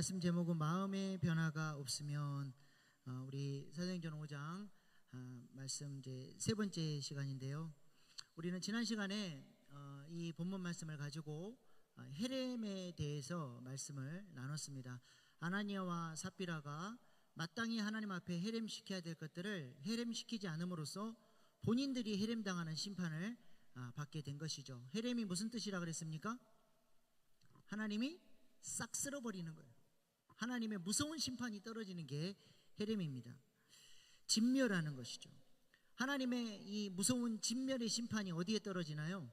말씀 제목은 마음의 변화가 없으면, 우리 사도행전 5장 말씀 이제 세 번째 시간인데요. 우리는 지난 시간에 이 본문 말씀을 가지고 헤렘에 대해서 말씀을 나눴습니다. 아나니아와 삽비라가 마땅히 하나님 앞에 헤렘시켜야 될 것들을 헤렘시키지 않음으로써 본인들이 헤렘당하는 심판을 받게 된 것이죠. 헤렘이 무슨 뜻이라 그랬습니까? 하나님이 싹 쓸어버리는 거예요. 하나님의 무서운 심판이 떨어지는 게 헤렘입니다. 진멸하는 것이죠. 하나님의 이 무서운 진멸의 심판이 어디에 떨어지나요?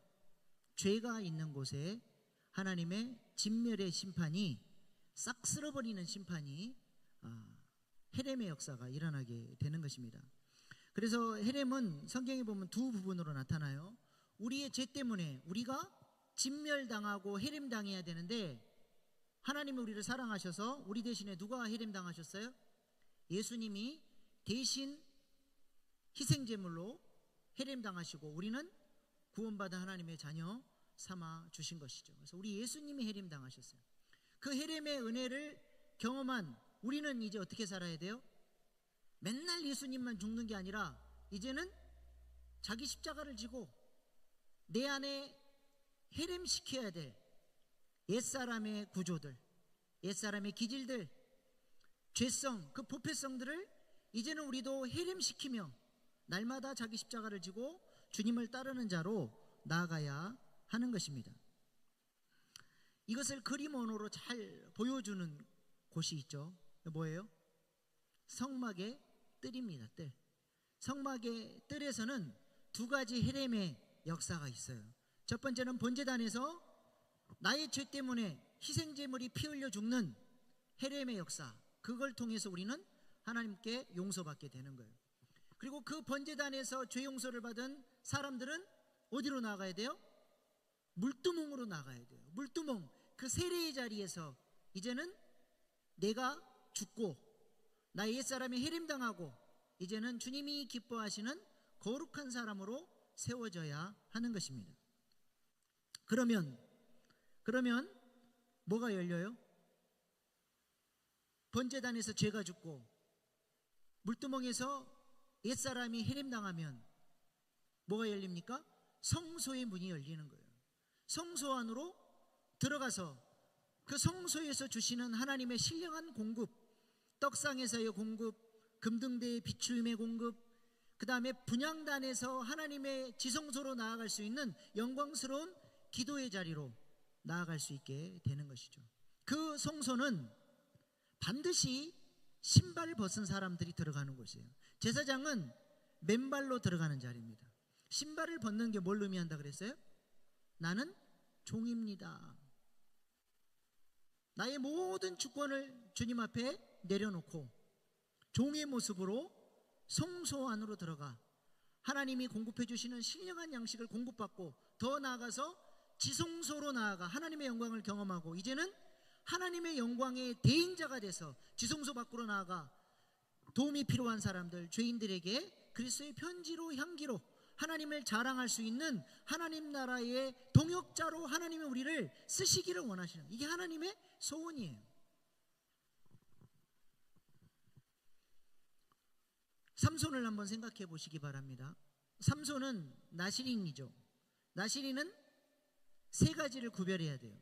죄가 있는 곳에 하나님의 진멸의 심판이, 싹 쓸어버리는 심판이 헤렘의 역사가 일어나게 되는 것입니다. 그래서 헤렘은 성경에 보면 두 부분으로 나타나요. 우리의 죄 때문에 우리가 진멸당하고 헤렘당해야 되는데, 하나님이 우리를 사랑하셔서 우리 대신에 누가 헤렘당하셨어요? 예수님이 대신 희생제물로 헤렘당하시고 우리는 구원받은 하나님의 자녀 삼아 주신 것이죠. 그래서 우리 예수님이 헤렘당하셨어요. 그 헤렘의 은혜를 경험한 우리는 이제 어떻게 살아야 돼요? 맨날 예수님만 죽는 게 아니라 이제는 자기 십자가를 지고 내 안에 헤렘시켜야 될 옛사람의 구조들, 옛사람의 기질들, 죄성, 그 부패성들을 이제는 우리도 헤렘시키며 날마다 자기 십자가를 지고 주님을 따르는 자로 나아가야 하는 것입니다. 이것을 그림 언어로 잘 보여주는 곳이 있죠. 뭐예요? 성막의 뜰입니다. 뜰. 성막의 뜰에서는 두 가지 헤렘의 역사가 있어요. 첫 번째는 번제단에서 나의 죄 때문에 희생제물이 피 흘려 죽는 헤렘의 역사, 그걸 통해서 우리는 하나님께 용서받게 되는 거예요. 그리고 그 번제단에서 죄 용서를 받은 사람들은 어디로 나가야 돼요? 물두멍으로 나가야 돼요. 물두멍, 그 세례의 자리에서 이제는 내가 죽고 나의 옛사람이 헤렘당하고 이제는 주님이 기뻐하시는 거룩한 사람으로 세워져야 하는 것입니다. 그러면 뭐가 열려요? 번제단에서 죄가 죽고 물두멍에서 옛사람이 헤렘당하면 뭐가 열립니까? 성소의 문이 열리는 거예요. 성소 안으로 들어가서 그 성소에서 주시는 하나님의 신령한 공급, 떡상에서의 공급, 금등대의 비추임의 공급, 그 다음에 분향단에서 하나님의 지성소로 나아갈 수 있는 영광스러운 기도의 자리로 나아갈 수 있게 되는 것이죠. 그 성소는 반드시 신발을 벗은 사람들이 들어가는 곳이에요. 제사장은 맨발로 들어가는 자리입니다. 신발을 벗는 게 뭘 의미한다 그랬어요? 나는 종입니다. 나의 모든 주권을 주님 앞에 내려놓고 종의 모습으로 성소 안으로 들어가 하나님이 공급해 주시는 신령한 양식을 공급받고 더 나아가서 지성소로 나아가 하나님의 영광을 경험하고 이제는 하나님의 영광의 대행자가 돼서 지성소 밖으로 나아가 도움이 필요한 사람들, 죄인들에게 그리스도의 편지로, 향기로 하나님을 자랑할 수 있는 하나님 나라의 동역자로 하나님이 우리를 쓰시기를 원하시는, 이게 하나님의 소원이에요. 삼손을 한번 생각해 보시기 바랍니다. 삼손은 나시린이죠. 나시린은 세 가지를 구별해야 돼요.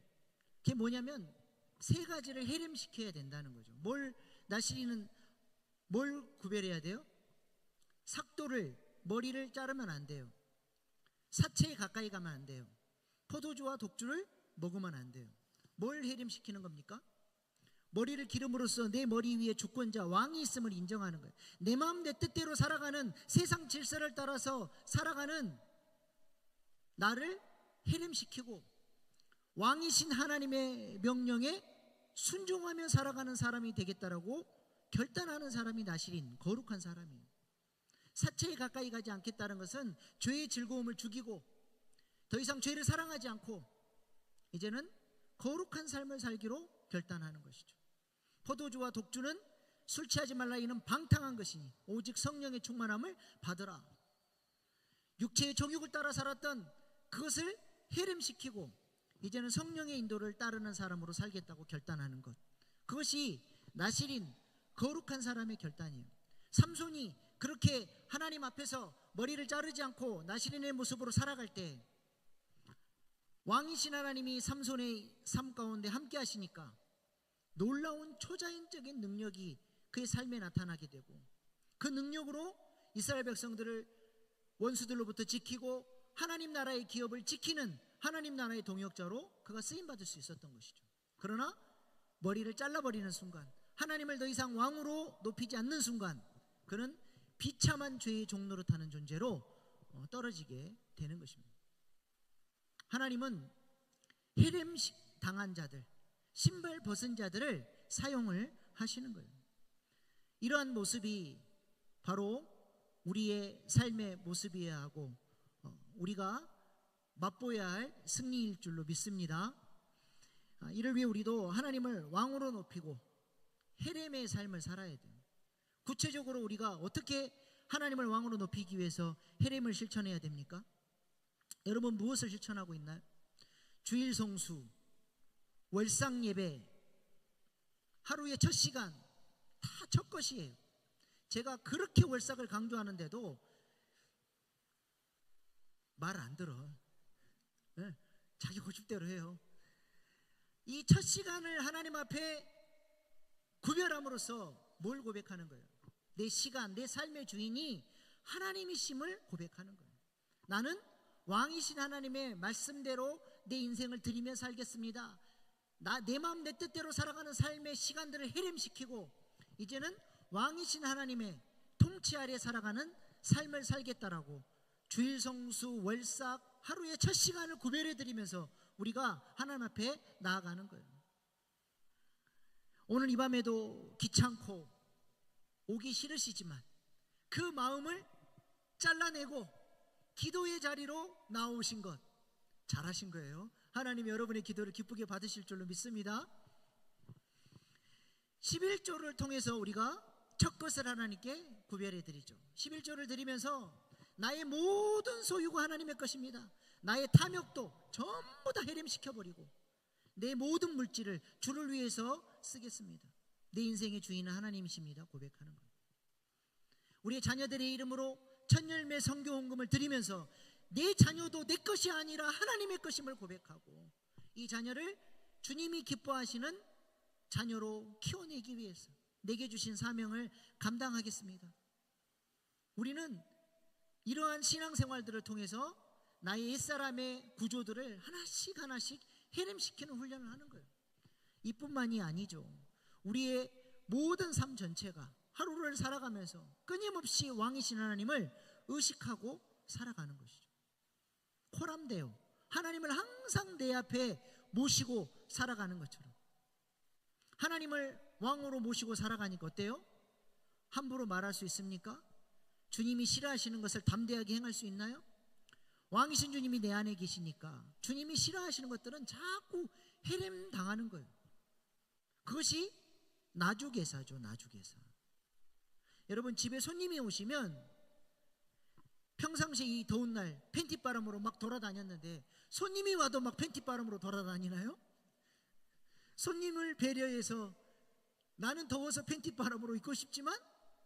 그게 뭐냐면 세 가지를 헤렘시켜야 된다는 거죠. 나시린은 뭘 구별해야 돼요? 삭도를, 머리를 자르면 안 돼요. 사체에 가까이 가면 안 돼요. 포도주와 독주를 먹으면 안 돼요. 뭘 헤렘시키는 겁니까? 머리를 기름으로써 내 머리 위에 주권자 왕이 있음을 인정하는 거예요. 내 마음 내 뜻대로 살아가는, 세상 질서를 따라서 살아가는 나를 헤렘시키고 왕이신 하나님의 명령에 순종하며 살아가는 사람이 되겠다라고 결단하는 사람이 나시린, 거룩한 사람이에요. 사체에 가까이 가지 않겠다는 것은 죄의 즐거움을 죽이고 더 이상 죄를 사랑하지 않고 이제는 거룩한 삶을 살기로 결단하는 것이죠. 포도주와 독주는 술 취하지 말라, 이는 방탕한 것이니 오직 성령의 충만함을 받으라. 육체의 정욕을 따라 살았던 그것을 헤렘시키고 이제는 성령의 인도를 따르는 사람으로 살겠다고 결단하는 것, 그것이 나실인 거룩한 사람의 결단이에요. 삼손이 그렇게 하나님 앞에서 머리를 자르지 않고 나실인의 모습으로 살아갈 때 왕이신 하나님이 삼손의 삶 가운데 함께 하시니까 놀라운 초자연적인 능력이 그의 삶에 나타나게 되고, 그 능력으로 이스라엘 백성들을 원수들로부터 지키고 하나님 나라의 기업을 지키는 하나님 나라의 동역자로 그가 쓰임받을 수 있었던 것이죠. 그러나 머리를 잘라버리는 순간, 하나님을 더 이상 왕으로 높이지 않는 순간, 그는 비참한 죄의 종로로 타는 존재로 떨어지게 되는 것입니다. 하나님은 헤렘 당한 자들, 신발 벗은 자들을 사용을 하시는 거예요. 이러한 모습이 바로 우리의 삶의 모습이어야 하고 우리가 맛보아야 할 승리일 줄로 믿습니다. 이를 위해 우리도 하나님을 왕으로 높이고 헤렘의 삶을 살아야 돼요. 구체적으로 우리가 어떻게 하나님을 왕으로 높이기 위해서 헤렘을 실천해야 됩니까? 여러분 무엇을 실천하고 있나요? 주일 성수, 월상 예배, 하루의 첫 시간 다 첫 것이에요. 제가 그렇게 월삭을 강조하는데도 말 안 들어. 네, 자기 고집대로 해요. 이 첫 시간을 하나님 앞에 구별함으로써 뭘 고백하는 거예요? 내 시간, 내 삶의 주인이 하나님이심을 고백하는 거예요. 나는 왕이신 하나님의 말씀대로 내 인생을 드리며 살겠습니다. 내 마음 내 뜻대로 살아가는 삶의 시간들을 헤렘시키고 이제는 왕이신 하나님의 통치 아래 살아가는 삶을 살겠다라고 주일 성수, 월삭, 하루의 첫 시간을 구별해 드리면서 우리가 하나님 앞에 나아가는 거예요. 오늘 이 밤에도 귀찮고 오기 싫으시지만 그 마음을 잘라내고 기도의 자리로 나오신 것 잘하신 거예요. 하나님 여러분의 기도를 기쁘게 받으실 줄로 믿습니다. 11조를 통해서 우리가 첫 것을 하나님께 구별해 드리죠. 11조를 드리면서 나의 모든 소유가 하나님의 것입니다. 나의 탐욕도 전부 다 헤렘시켜버리고 내 모든 물질을 주를 위해서 쓰겠습니다. 내 인생의 주인은 하나님이십니다. 고백하는 거예요. 우리의 자녀들의 이름으로 천열매 성교헌금을 드리면서 내 자녀도 내 것이 아니라 하나님의 것임을 고백하고 이 자녀를 주님이 기뻐하시는 자녀로 키워내기 위해서 내게 주신 사명을 감당하겠습니다. 우리는 이러한 신앙생활들을 통해서 나의 옛사람의 구조들을 하나씩 하나씩 헤렘시키는 훈련을 하는 거예요. 이뿐만이 아니죠. 우리의 모든 삶 전체가 하루를 살아가면서 끊임없이 왕이신 하나님을 의식하고 살아가는 것이죠. 코람데오, 하나님을 항상 내 앞에 모시고 살아가는 것처럼 하나님을 왕으로 모시고 살아가니까 어때요? 함부로 말할 수 있습니까? 주님이 싫어하시는 것을 담대하게 행할 수 있나요? 왕이신 주님이 내 안에 계시니까 주님이 싫어하시는 것들은 자꾸 헤렘 당하는 거예요. 그것이 나주개사죠. 나주개사. 여러분 집에 손님이 오시면 평상시에 이 더운 날 팬티바람으로 막 돌아다녔는데 손님이 와도 막 팬티바람으로 돌아다니나요? 손님을 배려해서 나는 더워서 팬티바람으로 입고 싶지만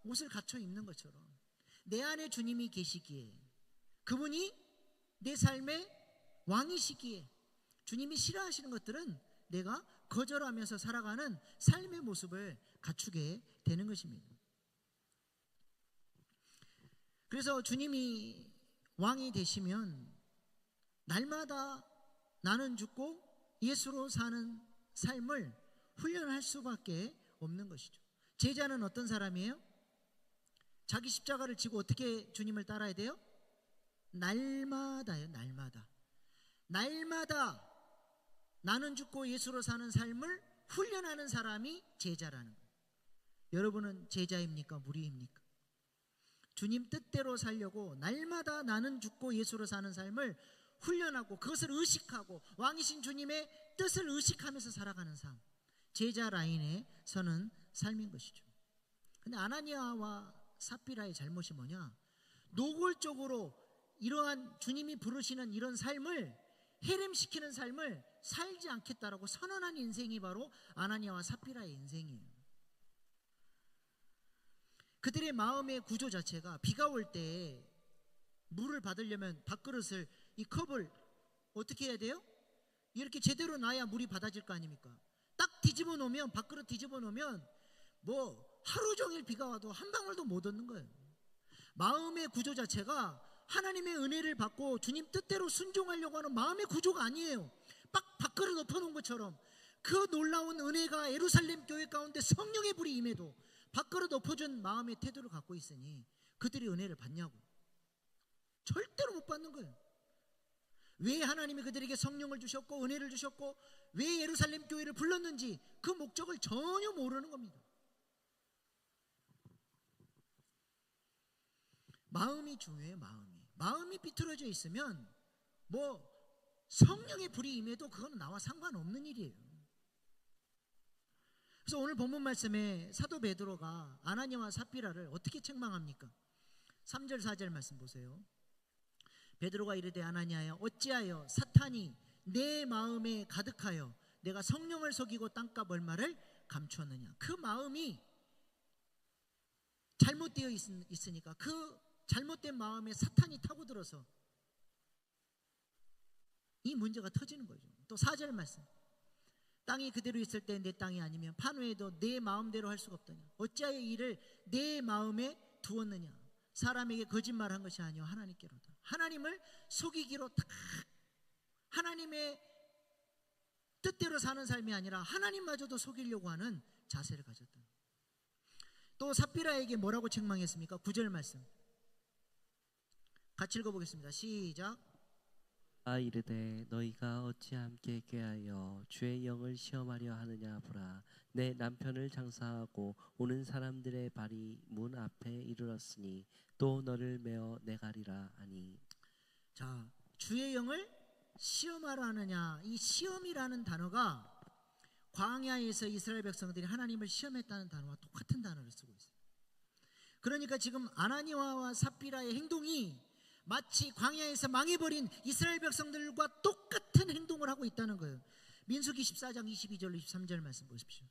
옷을 갖춰 입는 것처럼 내 안에 주님이 계시기에 그분이 내 삶의 왕이시기에 주님이 싫어하시는 것들은 내가 거절하면서 살아가는 삶의 모습을 갖추게 되는 것입니다. 그래서 주님이 왕이 되시면 날마다 나는 죽고 예수로 사는 삶을 훈련할 수밖에 없는 것이죠. 제자는 어떤 사람이에요? 자기 십자가를 지고 어떻게 주님을 따라야 돼요? 날마다요. 날마다 나는 죽고 예수로 사는 삶을 훈련하는 사람이 제자라는 거예요. 여러분은 제자입니까? 무리입니까? 주님 뜻대로 살려고 날마다 나는 죽고 예수로 사는 삶을 훈련하고 그것을 의식하고 왕이신 주님의 뜻을 의식하면서 살아가는 삶, 제자 라인에 서는 삶인 것이죠. 근데 아나니아와 삽비라의 잘못이 뭐냐? 노골적으로 이러한 주님이 부르시는 이런 삶을 해림시키는 삶을 살지 않겠다라고 선언한 인생이 바로 아나니아와 삽비라의 인생이에요. 그들의 마음의 구조 자체가 비가 올 때 물을 받으려면 밥그릇을, 이 컵을 어떻게 해야 돼요? 이렇게 제대로 놔야 물이 받아질 거 아닙니까? 딱 뒤집어 놓으면, 밥그릇 뒤집어 놓으면 뭐 하루 종일 비가 와도 한 방울도 못 얻는 거예요. 마음의 구조 자체가 하나님의 은혜를 받고 주님 뜻대로 순종하려고 하는 마음의 구조가 아니에요. 딱 밥그릇 엎어놓은 것처럼 그 놀라운 은혜가 예루살렘 교회 가운데 성령의 불이 임해도 밥그릇 엎어준 마음의 태도를 갖고 있으니 그들이 은혜를 받냐고? 절대로 못 받는 거예요. 왜 하나님이 그들에게 성령을 주셨고 은혜를 주셨고 왜 예루살렘 교회를 불렀는지 그 목적을 전혀 모르는 겁니다. 마음이 중요해요. 마음이 비틀어져 있으면 뭐 성령의 불이 임해도 그건 나와 상관없는 일이에요. 그래서 오늘 본문 말씀에 사도 베드로가 아나니아와 삽비라를 어떻게 책망합니까? 3절 4절 말씀 보세요. 베드로가 이르되 아나니아여 어찌하여 사탄이 내 마음에 가득하여 내가 성령을 속이고 땅값 얼마를 감추었느냐. 그 마음이 잘못되어 있으니까 그 잘못된 마음에 사탄이 타고들어서 이 문제가 터지는 거죠. 또 4절 말씀, 땅이 그대로 있을 때 내 땅이 아니면 판후에도 내 마음대로 할 수가 없더냐. 어찌하여 이를 내 마음에 두었느냐. 사람에게 거짓말한 것이 아니요 하나님께로다. 하나님을 속이기로 딱 하나님의 뜻대로 사는 삶이 아니라 하나님마저도 속이려고 하는 자세를 가졌다. 또 삽비라에게 뭐라고 책망했습니까? 9절 말씀 같이 읽어보겠습니다. 시작. 이르되 너희가 어찌 함께 꾀하여 주의 영을 시험하려 하느냐 보라. 내 남편을 장사하고 오는 사람들의 발이 문 앞에 이르렀으니 또 너를 메어 내가리라 하니. 자, 주의 영을 시험하려 하느냐. 이 시험이라는 단어가 광야에서 이스라엘 백성들이 하나님을 시험했다는 단어와 똑같은 단어를 쓰고 있어요. 그러니까 지금 아나니아와 삽비라의 행동이 마치 광야에서 망해버린 이스라엘 백성들과 똑같은 행동을 하고 있다는 거예요. 민수기 14장 22절 23절 말씀 보십시오.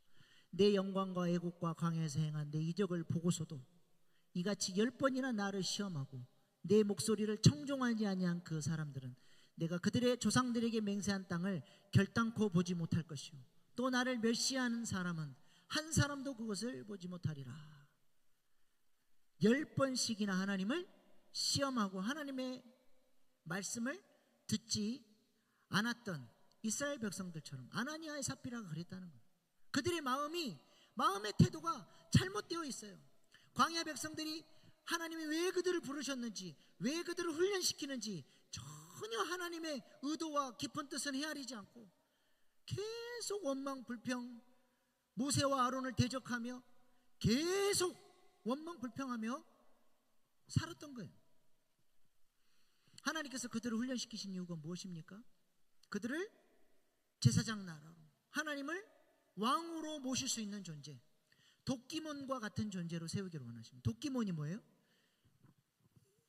내 영광과 애국과 광야에서 행한 내 이적을 보고서도 이같이 10번이나 나를 시험하고 내 목소리를 청종하지 아니한 그 사람들은 내가 그들의 조상들에게 맹세한 땅을 결단코 보지 못할 것이요 또 나를 멸시하는 사람은 한 사람도 그것을 보지 못하리라. 10번씩이나 하나님을 시험하고 하나님의 말씀을 듣지 않았던 이스라엘 백성들처럼 아나니아의 삽비라가 그랬다는 거예요. 그들의 마음의 태도가 잘못되어 있어요. 광야 백성들이 하나님이 왜 그들을 부르셨는지, 왜 그들을 훈련시키는지 전혀 하나님의 의도와 깊은 뜻은 헤아리지 않고 계속 원망 불평, 모세와 아론을 대적하며 계속 원망 불평하며 살았던 거예요. 하나님께서 그들을 훈련시키신 이유가 무엇입니까? 그들을 제사장 나라로, 하나님을 왕으로 모실 수 있는 존재, 도끼몬과 같은 존재로 세우기를 원하십니다. 도끼몬이 뭐예요?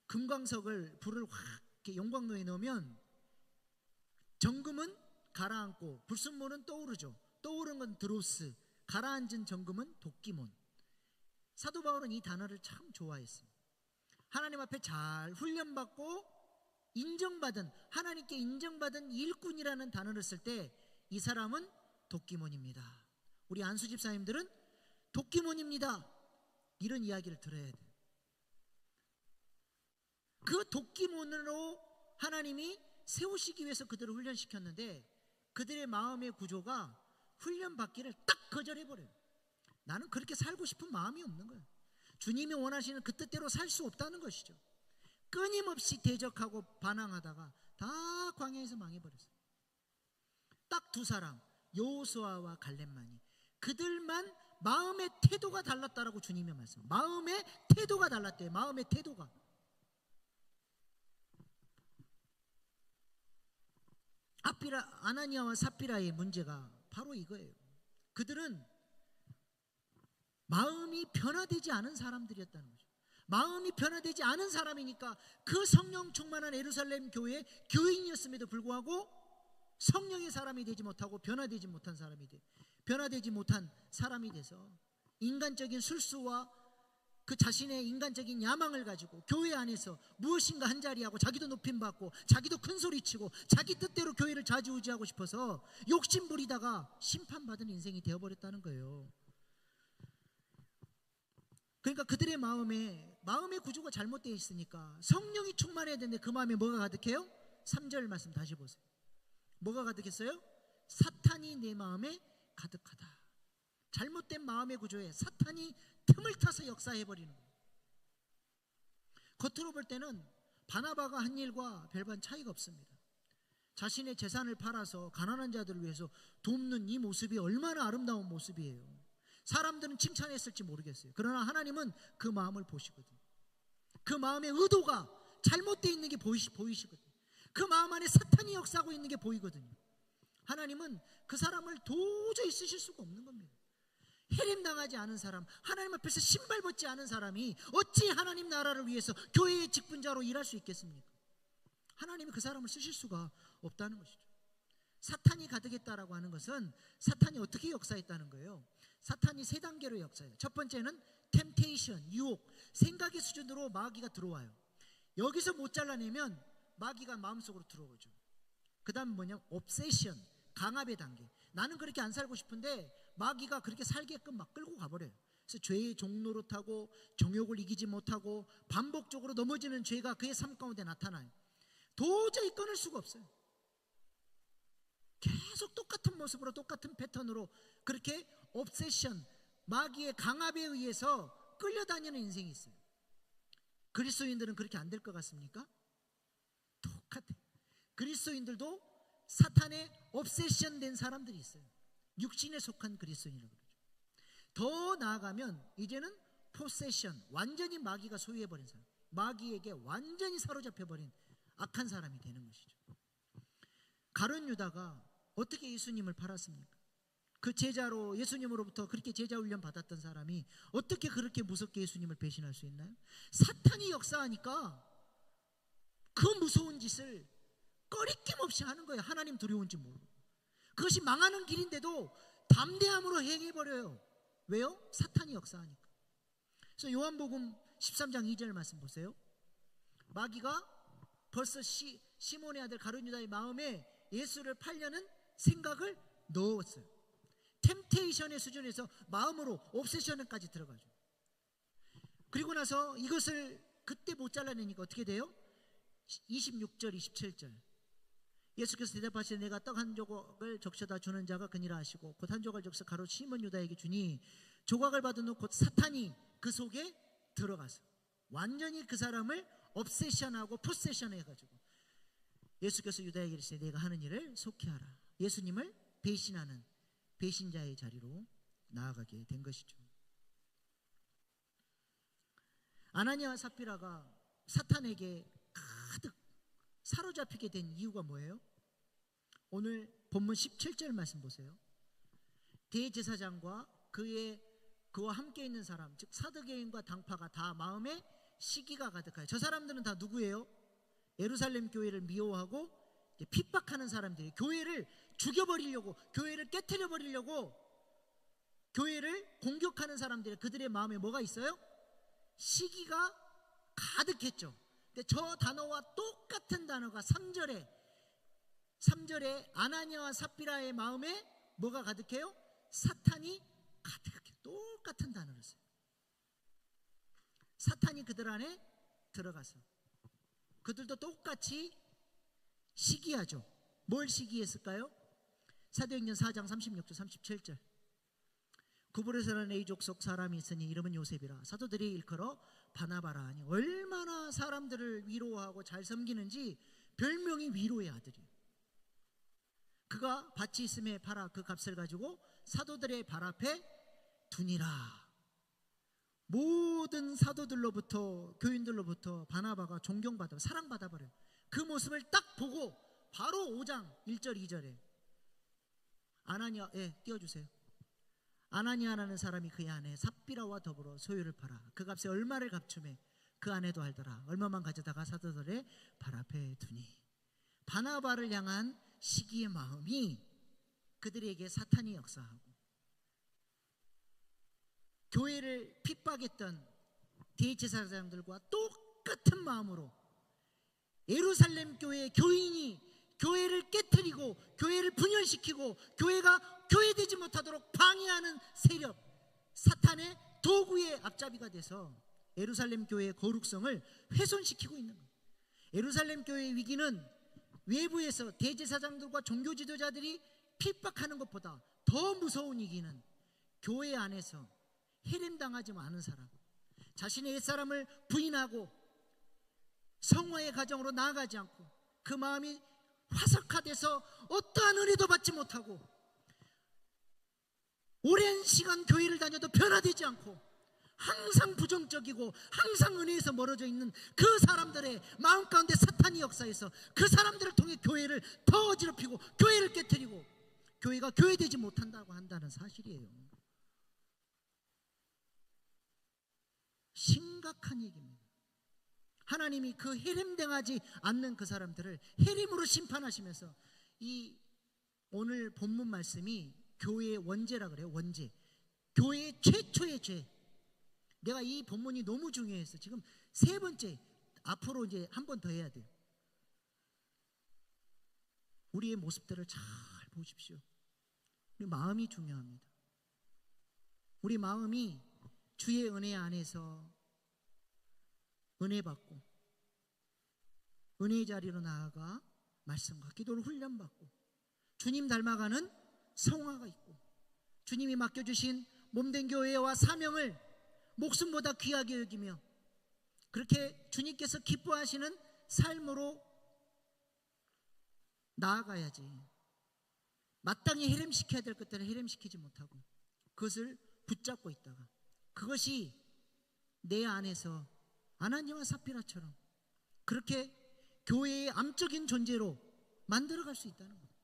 금광석을 불을 확 이렇게 용광로에 넣으면 정금은 가라앉고 불순물은 떠오르죠. 떠오른 건 드로스, 가라앉은 정금은 도끼몬. 사도 바울은 이 단어를 참 좋아했어요. 하나님 앞에 잘 훈련받고 인정받은, 하나님께 인정받은 일꾼이라는 단어를 쓸 때 이 사람은 도끼몬입니다. 우리 안수 집사님들은 도끼몬입니다. 이런 이야기를 들어야 돼요. 그 도끼몬으로 하나님이 세우시기 위해서 그들을 훈련시켰는데 그들의 마음의 구조가 훈련받기를 딱 거절해버려요. 나는 그렇게 살고 싶은 마음이 없는 거예요. 주님이 원하시는 그 뜻대로 살 수 없다는 것이죠. 끊임없이 대적하고 반항하다가 다 광야에서 망해버렸어요. 딱 두 사람, 여호수아와 갈렙만이, 그들만 마음의 태도가 달랐다라고 주님이 말씀. 마음의 태도가 달랐대요. 마음의 태도가. 아나니아와 삽비라의 문제가 바로 이거예요. 그들은 마음이 변화되지 않은 사람들이었다는 거죠. 마음이 변화되지 않은 사람이니까 그 성령 충만한 예루살렘 교회의 교인이었음에도 불구하고 성령의 사람이 되지 못하고 변화되지 못한 사람이 돼서 인간적인 술수와 그 자신의 인간적인 야망을 가지고 교회 안에서 무엇인가 한 자리하고 자기도 높임받고 자기도 큰소리치고 자기 뜻대로 교회를 좌지우지하고 싶어서 욕심 부리다가 심판받은 인생이 되어버렸다는 거예요. 그러니까 그들의 마음의 구조가 잘못되어 있으니까 성령이 충만해야 되는데 그 마음에 뭐가 가득해요? 3절 말씀 다시 보세요. 뭐가 가득했어요? 사탄이 내 마음에 가득하다. 잘못된 마음의 구조에 사탄이 틈을 타서 역사해버리는 거예요. 겉으로 볼 때는 바나바가 한 일과 별반 차이가 없습니다. 자신의 재산을 팔아서 가난한 자들을 위해서 돕는 이 모습이 얼마나 아름다운 모습이에요. 사람들은 칭찬했을지 모르겠어요. 그러나 하나님은 그 마음을 보시거든요. 그 마음의 의도가 잘못되어 있는 게 보이시거든요. 그 마음 안에 사탄이 역사하고 있는 게 보이거든요. 하나님은 그 사람을 도저히 쓰실 수가 없는 겁니다. 해림당하지 않은 사람, 하나님 앞에서 신발 벗지 않은 사람이 어찌 하나님 나라를 위해서 교회의 직분자로 일할 수 있겠습니까? 하나님이 그 사람을 쓰실 수가 없다는 것이죠. 사탄이 가득했다라고 하는 것은 사탄이 어떻게 역사했다는 거예요? 사탄이 세 단계로 역사해요. 첫 번째는 템테이션, 유혹, 생각의 수준으로 마귀가 들어와요. 여기서 못 잘라내면 마귀가 마음속으로 들어오죠. 그 다음 뭐냐? 옵세션, 강압의 단계. 나는 그렇게 안 살고 싶은데 마귀가 그렇게 살게끔 막 끌고 가버려요. 그래서 죄의 종노릇하고 정욕을 이기지 못하고 반복적으로 넘어지는 죄가 그의 삶 가운데 나타나요. 도저히 끊을 수가 없어요. 계속 똑같은 모습으로 똑같은 패턴으로 그렇게 옵세션, 마귀의 강압에 의해서 끌려다니는 인생이 있어요. 그리스도인들은 그렇게 안 될 것 같습니까? 똑같아요. 그리스도인들도 사탄의 옵세션 된 사람들이 있어요. 육신에 속한 그리스도인이라고 그러죠. 더 나아가면 이제는 포세션, 완전히 마귀가 소유해버린 사람, 마귀에게 완전히 사로잡혀버린 악한 사람이 되는 것이죠. 가룟 유다가 어떻게 예수님을 팔았습니까? 그 제자로 예수님으로부터 그렇게 제자 훈련 받았던 사람이 어떻게 그렇게 무섭게 예수님을 배신할 수 있나요? 사탄이 역사하니까 그 무서운 짓을 꺼리낌 없이 하는 거예요. 하나님 두려운지 모르고. 그것이 망하는 길인데도 담대함으로 행해버려요. 왜요? 사탄이 역사하니까. 그래서 요한복음 13장 2절 말씀 보세요. 마귀가 벌써 시몬의 아들 가룟 유다의 마음에 예수를 팔려는 생각을 넣었어요. 템테이션의 수준에서 마음으로 옵세션까지 들어가죠. 그리고 나서 이것을 그때 못 잘라내니까 어떻게 돼요? 26절 27절 예수께서 대답하시되 내가 떡 한 조각을 적셔다 주는 자가 그니라 하시고 곧 한 조각을 적셔 가롯 시몬 유다에게 주니 조각을 받은 후 곧 사탄이 그 속에 들어가서 완전히 그 사람을 옵세션하고 포세션 해가지고 예수께서 유다에게 이르시되 내가 하는 일을 속히 하라. 예수님을 배신하는 배신자의 자리로 나아가게 된 것이죠. 아나니아와 삽비라가 사탄에게 가득 사로잡히게 된 이유가 뭐예요? 오늘 본문 17절 말씀 보세요. 대제사장과 그와 함께 있는 사람, 즉 사두개인과 당파가 다 마음에 시기가 가득하여. 저 사람들은 다 누구예요? 예루살렘 교회를 미워하고 핍박하는 사람들이, 교회를 죽여버리려고, 교회를 깨트려버리려고 교회를 공격하는 사람들이, 그들의 마음에 뭐가 있어요? 시기가 가득했죠. 근데 저 단어와 똑같은 단어가 3절에 아나니아와 삽비라의 마음에 뭐가 가득해요? 사탄이 가득해. 똑같은 단어를 써요. 사탄이 그들 안에 들어가서 그들도 똑같이 시기하죠. 뭘 시기했을까요? 사도행전 4장 36절 37절 구브레스라는 레위 족속 사람이 있으니 이름은 요셉이라 사도들이 일컬어 바나바라 하니 얼마나 사람들을 위로하고 잘 섬기는지 별명이 위로의 아들이에요. 그가 밭이 있음에 팔아 그 값을 가지고 사도들의 발 앞에 두니라. 모든 사도들로부터 교인들로부터 바나바가 존경받아 사랑받아버려요. 그 모습을 딱 보고 바로 5장 1절 2절에 아나니아, 띄워주세요. 아나니아라는 사람이 그의 아내 삽비라와 더불어 소유를 팔아 그 값에 얼마를 값춤에 그 아내도 알더라. 얼마만 가져다가 사도들의 발 앞에 두니. 바나바를 향한 시기의 마음이 그들에게 사탄이 역사하고 교회를 핍박했던 대제사장들과 똑같은 마음으로 예루살렘 교회의 교인이 교회를 깨트리고 교회를 분열시키고 교회가 교회되지 못하도록 방해하는 세력, 사탄의 도구의 앞잡이가 돼서 예루살렘 교회의 거룩성을 훼손시키고 있는 거예요. 예루살렘 교회의 위기는 외부에서 대제사장들과 종교 지도자들이 핍박하는 것보다 더 무서운 위기는 교회 안에서 해림당하지 않은 사람, 자신의 옛사람을 부인하고 성화의 가정으로 나아가지 않고 그 마음이 화석화돼서 어떠한 은혜도 받지 못하고 오랜 시간 교회를 다녀도 변화되지 않고 항상 부정적이고 항상 은혜에서 멀어져 있는 그 사람들의 마음 가운데 사탄이 역사해서 그 사람들을 통해 교회를 더 어지럽히고 교회를 깨트리고 교회가 교회되지 못한다고 한다는 사실이에요. 심각한 얘기입니다. 하나님이 그 해림당하지 않는 그 사람들을 해림으로 심판하시면서 이 오늘 본문 말씀이 교회의 원죄라 그래요. 원죄, 교회의 최초의 죄. 내가 이 본문이 너무 중요해서 지금 세 번째, 앞으로 이제 한 번 더 해야 돼요. 우리의 모습들을 잘 보십시오. 우리 마음이 중요합니다. 우리 마음이 주의 은혜 안에서 은혜 받고 은혜의 자리로 나아가 말씀과 기도를 훈련받고 주님 닮아가는 성화가 있고 주님이 맡겨주신 몸된 교회와 사명을 목숨보다 귀하게 여기며 그렇게 주님께서 기뻐하시는 삶으로 나아가야지. 마땅히 해림시켜야 될 것들을 해림시키지 못하고 그것을 붙잡고 있다가 그것이 내 안에서 아나니와 삽비라처럼 그렇게 교회의 암적인 존재로 만들어갈 수 있다는 거예요.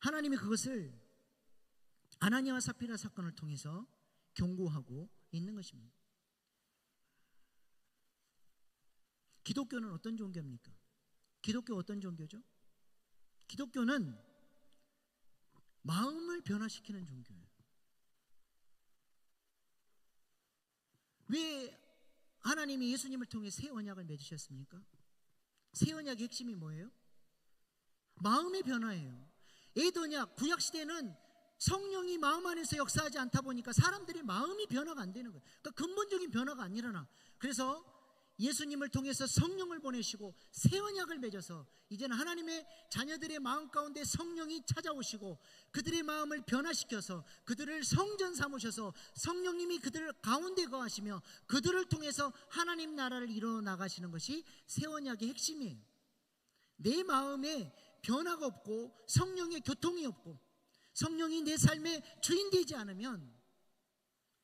하나님이 그것을 아나니와 삽비라 사건을 통해서 경고하고 있는 것입니다. 기독교는 어떤 종교입니까? 기독교 어떤 종교죠? 기독교는 마음을 변화시키는 종교예요. 왜 하나님이 예수님을 통해 새 언약을 맺으셨습니까? 새 언약의 핵심이 뭐예요? 마음의 변화예요. 옛 언약, 구약 시대는 성령이 마음 안에서 역사하지 않다 보니까 사람들의 마음이 변화가 안 되는 거예요. 그러니까 근본적인 변화가 안 일어나. 그래서 예수님을 통해서 성령을 보내시고 새 언약을 맺어서 이제는 하나님의 자녀들의 마음 가운데 성령이 찾아오시고 그들의 마음을 변화시켜서 그들을 성전 삼으셔서 성령님이 그들 가운데 거하시며 그들을 통해서 하나님 나라를 이루어 나가시는 것이 새 언약의 핵심이에요. 내 마음에 변화가 없고 성령의 교통이 없고 성령이 내 삶의 주인 되지 않으면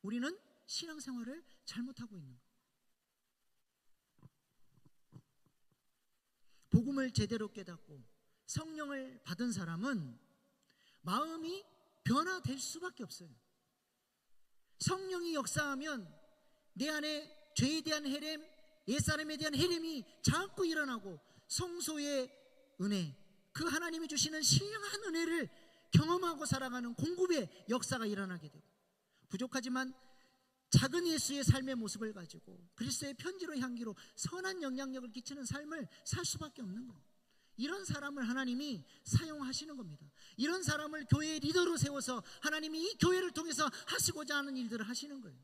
우리는 신앙생활을 잘못하고 있는 거예요. 복음을 제대로 깨닫고 성령을 받은 사람은 마음이 변화될 수밖에 없어요. 성령이 역사하면 내 안에 죄에 대한 해림, 옛사람에 대한 해림이 자꾸 일어나고 성소의 은혜, 그 하나님이 주시는 신령한 은혜를 경험하고 살아가는 공급의 역사가 일어나게 되고 부족하지만 작은 예수의 삶의 모습을 가지고 그리스도의 편지로 향기로 선한 영향력을 끼치는 삶을 살 수밖에 없는 거예요. 이런 사람을 하나님이 사용하시는 겁니다. 이런 사람을 교회의 리더로 세워서 하나님이 이 교회를 통해서 하시고자 하는 일들을 하시는 거예요.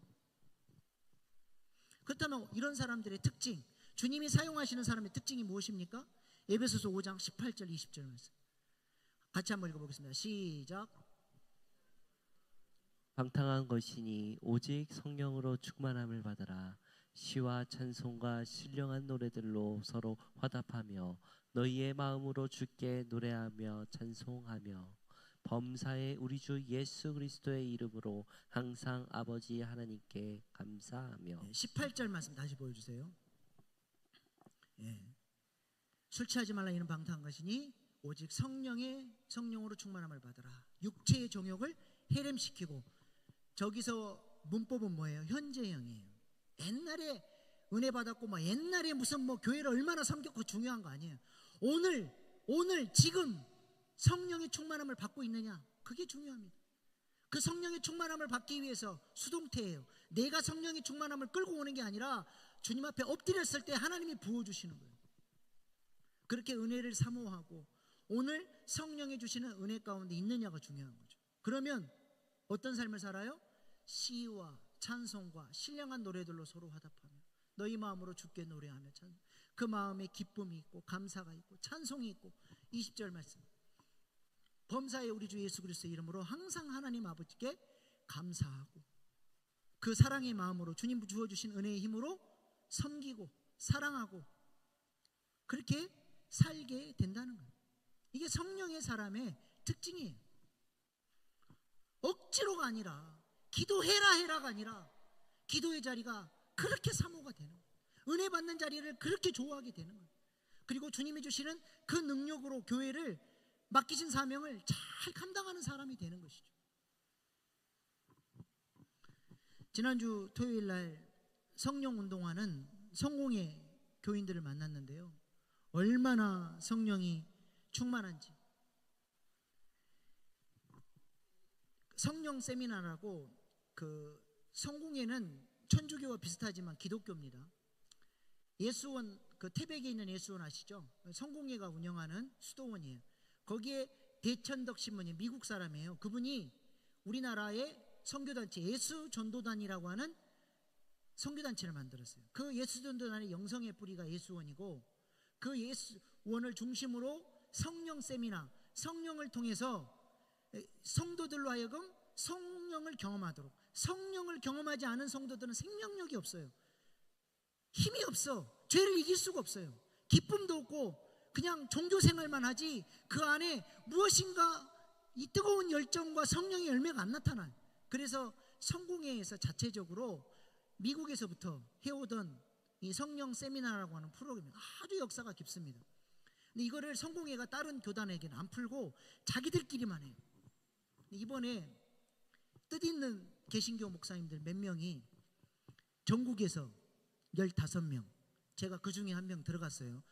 그렇다면 이런 사람들의 특징, 주님이 사용하시는 사람의 특징이 무엇입니까? 에베소서 5장 18절 20절 말씀 같이 한번 읽어보겠습니다. 시작. 방탕한 것이니 오직 성령으로 충만함을 받으라. 시와 찬송과 신령한 노래들로 서로 화답하며 너희의 마음으로 주께 노래하며 찬송하며 범사에 우리 주 예수 그리스도의 이름으로 항상 아버지 하나님께 감사하며. 18절 말씀 다시 보여주세요. 술 취하지 말라 이는 방탕한 것이니 오직 성령으로 충만함을 받으라. 육체의 정욕을 해림시키고, 저기서 문법은 뭐예요? 현재형이에요. 옛날에 은혜 받았고 옛날에 무슨 교회를 얼마나 섬겼고 중요한 거 아니에요. 오늘 오늘 지금 성령의 충만함을 받고 있느냐, 그게 중요합니다. 그 성령의 충만함을 받기 위해서 수동태예요. 내가 성령의 충만함을 끌고 오는 게 아니라 주님 앞에 엎드렸을 때 하나님이 부어주시는 거예요. 그렇게 은혜를 사모하고 오늘 성령이 주시는 은혜 가운데 있느냐가 중요한 거죠. 그러면 어떤 삶을 살아요? 시와 찬송과 신령한 노래들로 서로 화답하며 너희 마음으로 주께 노래하며 그 마음에 기쁨이 있고 감사가 있고 찬송이 있고 20절 말씀, 범사의 우리 주 예수 그리스도의 이름으로 항상 하나님 아버지께 감사하고 그 사랑의 마음으로 주님 주어주신 은혜의 힘으로 섬기고 사랑하고 그렇게 살게 된다는 거예요. 이게 성령의 사람의 특징이에요. 억지로가 아니라 기도해라가 아니라 기도의 자리가 그렇게 사모가 되는 거예요. 은혜 받는 자리를 그렇게 좋아하게 되는 거예요. 그리고 주님이 주시는 그 능력으로 교회를 맡기신 사명을 잘 감당하는 사람이 되는 것이죠. 지난주 토요일 날 성령 운동하는 성공의 교인들을 만났는데요, 얼마나 성령이 충만한지. 성령 세미나라고, 그 성공회는 천주교와 비슷하지만 기독교입니다. 예수원, 그 태백에 있는 예수원 아시죠? 성공회가 운영하는 수도원이에요. 거기에 대천덕 신부님, 미국 사람이에요. 그분이 우리나라의 선교단체 예수전도단이라고 하는 선교단체를 만들었어요. 그 예수전도단의 영성의 뿌리가 예수원이고, 그 예수원을 중심으로 성령 세미나, 성령을 통해서 성도들로 하여금 성령을 경험하도록. 성령을 경험하지 않은 성도들은 생명력이 없어요. 힘이 없어. 죄를 이길 수가 없어요. 기쁨도 없고 그냥 종교생활만 하지 그 안에 무엇인가 이 뜨거운 열정과 성령의 열매가 안 나타나요. 그래서 성공회에서 자체적으로 미국에서부터 해오던 이 성령 세미나라고 하는 프로그램이 아주 역사가 깊습니다. 근데 이거를 성공회가 다른 교단에게는 안 풀고 자기들끼리만 해요. 이번에 뜻있는 개신교 목사님들 몇 명이 전국에서 15명, 제가 그 중에 한 명 들어갔어요.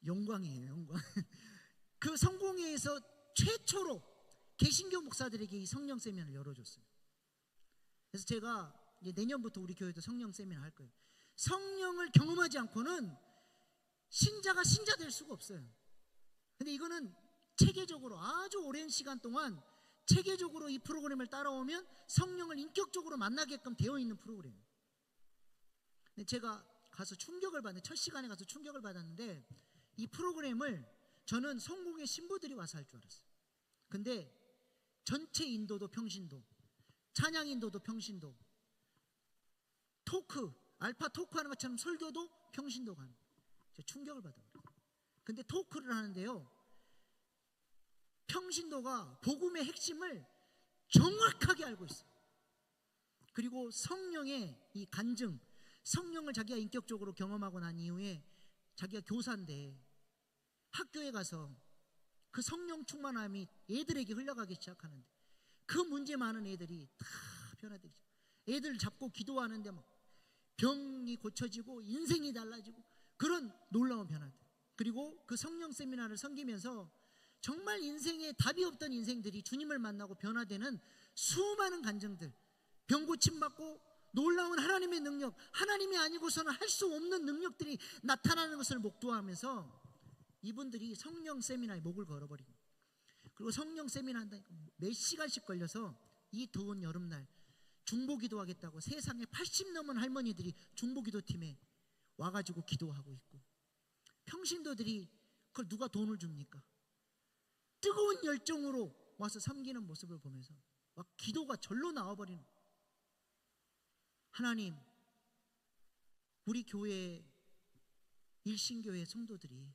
영광이에요, 영광. 그 성공회에서 최초로 개신교 목사들에게 이 성령 세미나를 열어줬어요. 그래서 제가 이제 내년부터 우리 교회도 성령 세미나 할 거예요. 성령을 경험하지 않고는 신자가 신자 될 수가 없어요. 근데 이거는 체계적으로 아주 오랜 시간 동안 체계적으로 이 프로그램을 따라오면 성령을 인격적으로 만나게끔 되어 있는 프로그램이에요. 근데 제가 가서 충격을 받는데, 첫 시간에 가서 충격을 받았는데, 이 프로그램을 저는 성공의 신부들이 와서 할 줄 알았어요. 근데 전체 인도도 평신도, 찬양 인도도 평신도, 토크, 알파 토크 하는 것처럼 설교도 평신도가 하는 거예요. 제가 충격을 받아요. 근데 토크를 하는데요, 평신도가 복음의 핵심을 정확하게 알고 있어요. 그리고 성령의 이 간증, 성령을 자기가 인격적으로 경험하고 난 이후에 자기가 교사인데 학교에 가서 그 성령 충만함이 애들에게 흘러가기 시작하는데 그 문제 많은 애들이 다 변화되죠. 애들 잡고 기도하는데 막 병이 고쳐지고 인생이 달라지고 그런 놀라운 변화들. 그리고 그 성령 세미나를 섬기면서 정말 인생에 답이 없던 인생들이 주님을 만나고 변화되는 수많은 간증들, 병 고침받고 놀라운 하나님의 능력, 하나님이 아니고서는 할 수 없는 능력들이 나타나는 것을 목도하면서 이분들이 성령 세미나에 목을 걸어버린 거예요. 그리고 성령 세미나 한다니까 몇 시간씩 걸려서 이 더운 여름날 중보기도 하겠다고 세상에 80 넘은 할머니들이 중보기도팀에 와가지고 기도하고 있고, 평신도들이 그걸 누가 돈을 줍니까? 뜨거운 열정으로 와서 섬기는 모습을 보면서 막 기도가 절로 나와버리는 거예요. 하나님, 우리 교회 일신교회 성도들이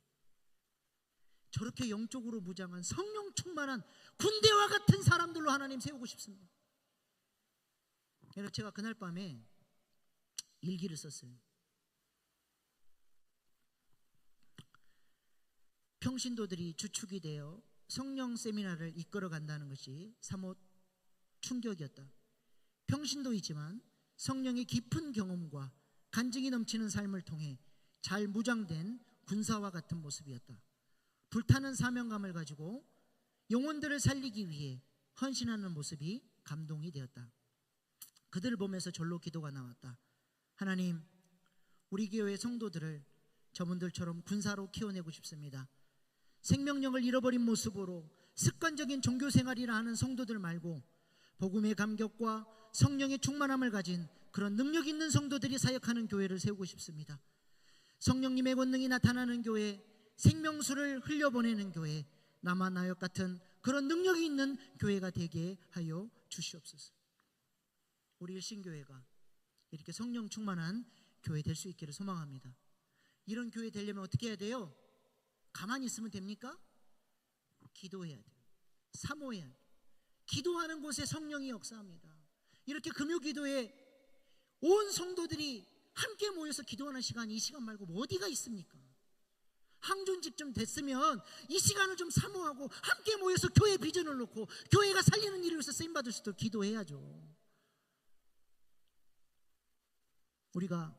저렇게 영적으로 무장한 성령 충만한 군대와 같은 사람들로 하나님 세우고 싶습니다. 그래서 제가 그날 밤에 일기를 썼어요. 평신도들이 주축이 되어 성령 세미나를 이끌어 간다는 것이 사뭇 충격이었다. 평신도이지만 성령의 깊은 경험과 간증이 넘치는 삶을 통해 잘 무장된 군사와 같은 모습이었다. 불타는 사명감을 가지고 영혼들을 살리기 위해 헌신하는 모습이 감동이 되었다. 그들을 보면서 절로 기도가 나왔다. 하나님, 우리 교회 성도들을 저분들처럼 군사로 키워내고 싶습니다. 생명력을 잃어버린 모습으로 습관적인 종교생활이라 하는 성도들 말고 복음의 감격과 성령의 충만함을 가진 그런 능력 있는 성도들이 사역하는 교회를 세우고 싶습니다. 성령님의 권능이 나타나는 교회, 생명수를 흘려보내는 교회, 남한나역 같은 그런 능력이 있는 교회가 되게 하여 주시옵소서. 우리 일신교회가 이렇게 성령 충만한 교회 될 수 있기를 소망합니다. 이런 교회 되려면 어떻게 해야 돼요? 가만히 있으면 됩니까? 기도해야 돼요. 사모해야 돼요. 기도하는 곳에 성령이 역사합니다. 이렇게 금요기도에 온 성도들이 함께 모여서 기도하는 시간, 이 시간 말고 뭐 어디가 있습니까? 항존직좀 됐으면 이 시간을 좀 사모하고 함께 모여서 교회 비전을 놓고 교회가 살리는 일을 위해서 쓰임받을 수 있도록 기도해야죠. 우리가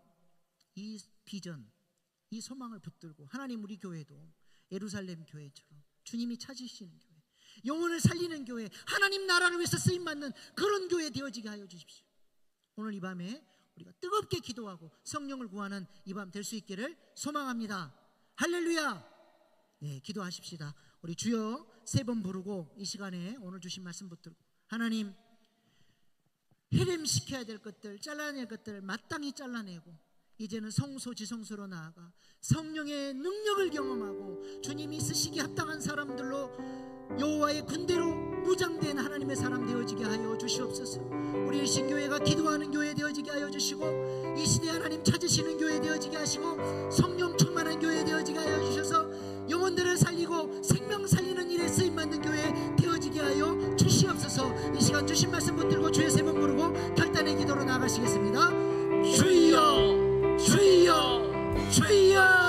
이 비전, 이 소망을 붙들고 하나님, 우리 교회도 예루살렘 교회처럼 주님이 찾으시는 교회, 영혼을 살리는 교회, 하나님 나라를 위해서 쓰임받는 그런 교회 되어지게 하여 주십시오. 오늘 이 밤에 우리가 뜨겁게 기도하고 성령을 구하는 이 밤 될 수 있기를 소망합니다. 할렐루야. 네, 기도하십시다. 우리 주여 세 번 부르고 이 시간에 오늘 주신 말씀 붙들고, 하나님, 해렘시켜야 될 것들, 잘라낼 것들 마땅히 잘라내고 이제는 성소지성소로 나아가 성령의 능력을 경험하고 주님이 쓰시기에 합당한 사람들로 여호와의 군대로 무장된 하나님의 사람 되어지게 하여 주시옵소서. 우리 일신교회가 기도하는 교회 되어지게 하여 주시고 이 시대 하나님 찾으시는 교회 되어지게 하시고 성령 충만한 교회 되어지게 하여 주셔서 영혼들을 살리고 생명 살리는 일에 쓰임받는 교회 되어지게 하여 주시옵소서. 이 시간 주신 말씀 붙들고 주의 세 번 부르고 결단의 기도로 나아가시겠습니다. 주여, 주여, 주여.